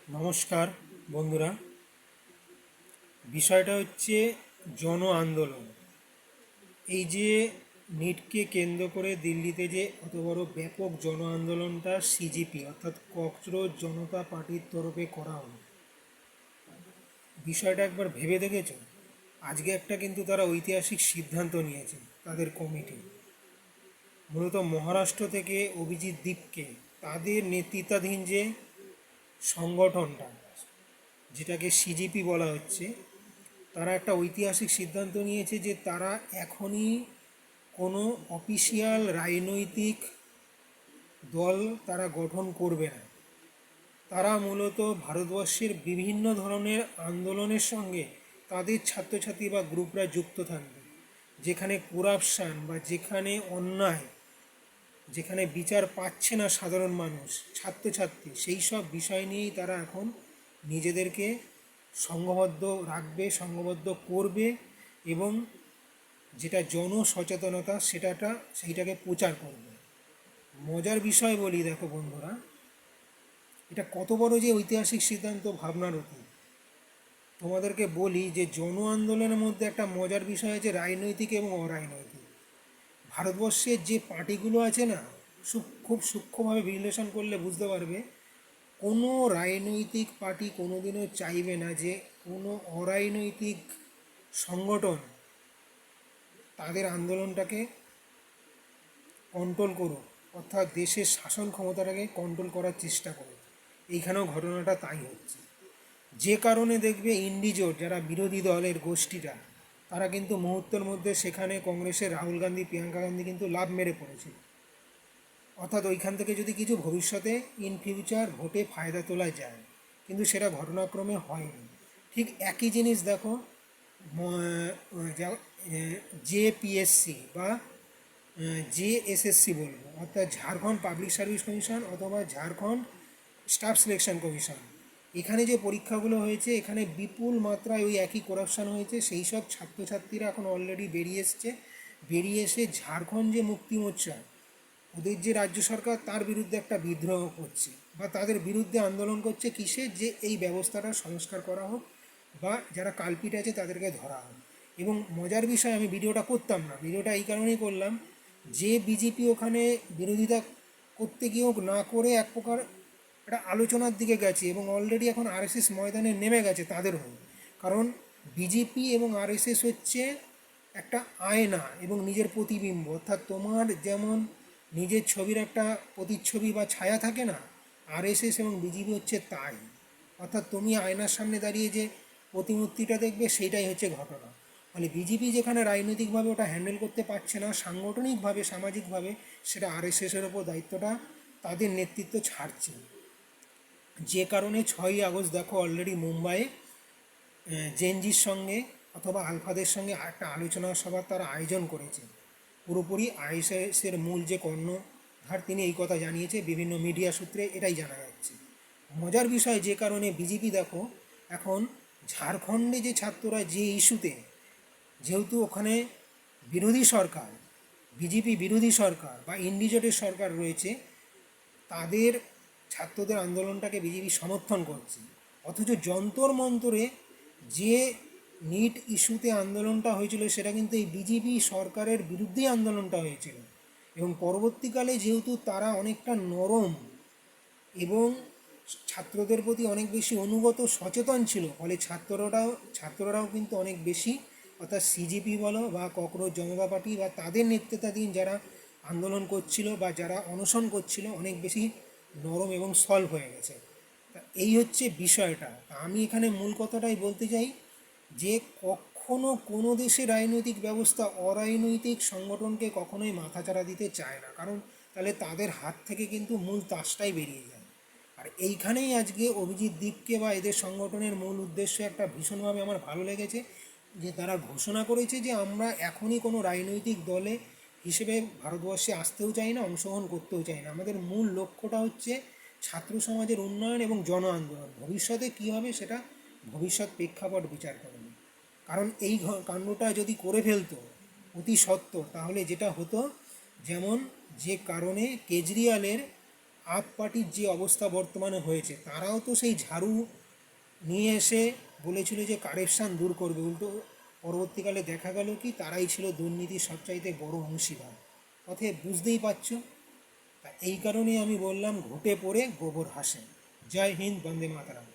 নমস্কার বন্ধুরা। বিষয়টা হচ্ছে জন আন্দোলন। এই যে নিটকে কেন্দ্র করে দিল্লিতে যে অত বড় ব্যাপক জন আন্দোলনটা সিজিপি অর্থাৎ ককরোচ জনতা পার্টির তরফে করা হলো, বিষয়টা একবার ভেবে দেখেছো? আজকে একটা কিন্তু তারা ঐতিহাসিক সিদ্ধান্ত নিয়েছে, তাদের কমিটি মূলত মহারাষ্ট্র থেকে অভিজিৎ দীপকে, তাদের নেতৃত্বাধীন যে সংগঠনটা যেটাকে সিজিপি বলা হচ্ছে, তারা একটা ঐতিহাসিক সিদ্ধান্ত নিয়েছে যে তারা এখনই কোনো অফিসিয়াল রাজনৈতিক দল তারা গঠন করবে না। তারা মূলত ভারতবর্ষের বিভিন্ন ধরনের আন্দোলনের সঙ্গে তাদের ছাত্রছাত্রী বা গ্রুপরা যুক্ত থাকবে। যেখানে করাপশান বা যেখানে অন্যায়, যেখানে বিচার পাচ্ছে না সাধারণ মানুষ, ছাত্রছাত্রী, সেই সব বিষয় নিয়েই তারা এখন নিজেদেরকে সংঘবদ্ধ রাখবে, সংঘবদ্ধ করবে এবং যেটা জনসচেতনতা সেইটাকে প্রচার করবে। মজার বিষয় বলি, দেখো বন্ধুরা, এটা কত বড় যে ঐতিহাসিক সিদ্ধান্ত, ভাবনার অতীত। তোমাদেরকে বলি যে জন আন্দোলনের মধ্যে একটা মজার বিষয় আছে রাজনৈতিক এবং অরাজনৈতিক। ভারতবর্ষের যে পার্টিগুলো আছে না, খুব সূক্ষ্মভাবে বিশ্লেষণ করলে বুঝতে পারবে কোনো রাজনৈতিক পার্টি কোনোদিনও চাইবে না যে কোনো অরাজনৈতিক সংগঠন তাদের আন্দোলনটাকে কন্ট্রোল করুক, অর্থাৎ দেশের শাসন ক্ষমতাটাকে কন্ট্রোল করার চেষ্টা করুক। এইখানেও ঘটনাটা তাই হচ্ছে। যে কারণে দেখবে ইন্ডিজোট যারা বিরোধী দলের গোষ্ঠীটা, তারা কিন্তু মুহূর্তের মধ্যে সেখানে কংগ্রেসের রাহুল গান্ধী, প্রিয়াঙ্কা গান্ধী কিন্তু লাভ মেরে পড়েছিল। অর্থাৎ ওইখান থেকে যদি কিছু ভবিষ্যতে ইন ফিউচার ভোটে ফায়দা তোলা যায়, কিন্তু সেটা ঘটনাক্রমে হয়নি। ঠিক একই জিনিস দেখো জেপিএসসি বা জেএসএসসি বলবো, অর্থাৎ ঝাড়খণ্ড পাবলিক সার্ভিস কমিশন অথবা ঝাড়খণ্ড স্টাফ সিলেকশন কমিশন। এখানে যে পরীক্ষাগুলো হয়েছে, এখানে বিপুল মাত্রায় ওই একই করাপশান হয়েছে। সেই সব ছাত্রছাত্রীরা এখন অলরেডি বেরিয়ে এসছে, বেরিয়ে এসে ঝাড়খণ্ড যে মুক্তি মোর্চা, ওদের যে রাজ্য সরকার, তার বিরুদ্ধে একটা বিদ্রোহ করছে বা তাদের বিরুদ্ধে আন্দোলন করছে। কিসের? যে এই ব্যবস্থাটা সংস্কার করা হোক বা যারা কালপিট আছে তাদেরকে ধরা হোক। এবং মজার বিষয়, আমি ভিডিওটা করতাম না, ভিডিওটা এই কারণেই করলাম যে বিজেপি ওখানে বিরোধিতা করতে গিয়েও না করে এক প্রকার একটা আলোচনার দিকে গেছে এবং অলরেডি এখন আরএসএস ময়দানে নেমে গেছে তাদের হয়ে। কারণ বিজেপি এবং আরএসএস হচ্ছে একটা আয়না এবং নিজের প্রতিবিম্ব। অর্থাৎ তোমার যেমন নিজের ছবির একটা প্রতিচ্ছবি বা ছায়া থাকে না, আরএসএস এবং বিজেপি হচ্ছে তাই। অর্থাৎ তুমি আয়নার সামনে দাঁড়িয়ে যে প্রতিমূর্তিটা দেখবে, সেইটাই হচ্ছে ঘটনা। মানে বিজেপি যেখানে রাজনৈতিকভাবে ওটা হ্যান্ডেল করতে পারছে না, সাংগঠনিকভাবে সামাজিকভাবে সেটা আরএসএসের ওপর দায়িত্বটা তাদের নেতৃত্ব ছাড়ছে। যে কারণে 6ই আগস্ট দেখো অলরেডি মুম্বাইয়ে জেনজির সঙ্গে অথবা আলফাদের সঙ্গে একটা আলোচনা সভার তারা আয়োজন করেছে। পুরোপুরি আইএসএসের মূল যে কর্ণধার, তিনি এই কথা জানিয়েছে, বিভিন্ন মিডিয়া সূত্রে এটাই জানা যাচ্ছে। মজার বিষয়, যে কারণে বিজেপি দেখো এখন ঝাড়খণ্ডে যে ছাত্ররা যে ইস্যুতে, যেহেতু ওখানে বিরোধী সরকার, বিজেপি বিরোধী সরকার বা ইন্ডিজোটের সরকার রয়েছে, তাদের ছাত্রদের আন্দোলনটাকে বিজেপি সমর্থন করছে। অথচ যন্তর মন্তরে যে নিট ইস্যুতে আন্দোলনটা হয়েছিল, সেটা কিন্তু এই বিজেপি সরকারের বিরুদ্ধেই আন্দোলনটা হয়েছিল। এবং পরবর্তীকালে যেহেতু তারা অনেকটা নরম এবং ছাত্রদের প্রতি অনেক বেশি অনুগত সচেতন ছিল, ফলে ছাত্ররাও কিন্তু অনেক বেশি, অর্থাৎ সিজিপি বলো বা ককরোচ জনতা পার্টি বা তাদের নেতৃত্বাধীন যারা আন্দোলন করছিল বা যারা অনশন করছিল, অনেক বেশি নরম এবং সলভ হয়ে গেছে। তা এই হচ্ছে বিষয়টা। আমি এখানে মূল কথাটাই বলতে চাই যে কখনো কোনো দেশের রাজনৈতিক ব্যবস্থা অরাজনৈতিক সংগঠনকে কখনোই মাথাচাড়া দিতে চায় না, কারণ তাহলে তাদের হাত থেকে কিন্তু মূল তাসটাই বেরিয়ে যায়। আর এইখানেই আজকে অভিজিৎ দীপকে বা এদের সংগঠনের মূল উদ্দেশ্য একটা ভীষণভাবে আমার ভালো লেগেছে, যে তারা ঘোষণা করেছে যে আমরা এখনই কোনো রাজনৈতিক দলে হিসেবে ভারতবর্ষে আসতেও চাই না, অংশগ্রহণ করতেও চাই না। আমাদের মূল লক্ষ্যটা হচ্ছে ছাত্র সমাজের উন্নয়ন এবং জন আন্দোলন। ভবিষ্যতে কী হবে সেটা ভবিষ্যৎ প্রেক্ষাপট বিচার করবে। কারণ এই কাণ্ডটা যদি করে ফেলতো অতি সত্বর, তাহলে যেটা হতো, যেমন যে কারণে কেজরিওয়ালের আপ পার্টির যে অবস্থা বর্তমানে হয়েছে, তারাও তো সেই ঝাড়ু নিয়ে এসে বলেছিল যে কারেপশান দূর করবে, উল্টো পরবর্তীকালে দেখা গেল কি তারাই ছিল দুর্নীতির সবচাইতে বড় অংশীদার। অতএব বুঝতেই পারছো। তা এই কারণেই আমি বললাম, ঘুঁটে পড়ে গোবর হাসে। জয় হিন্দ, বন্দে মাতরম।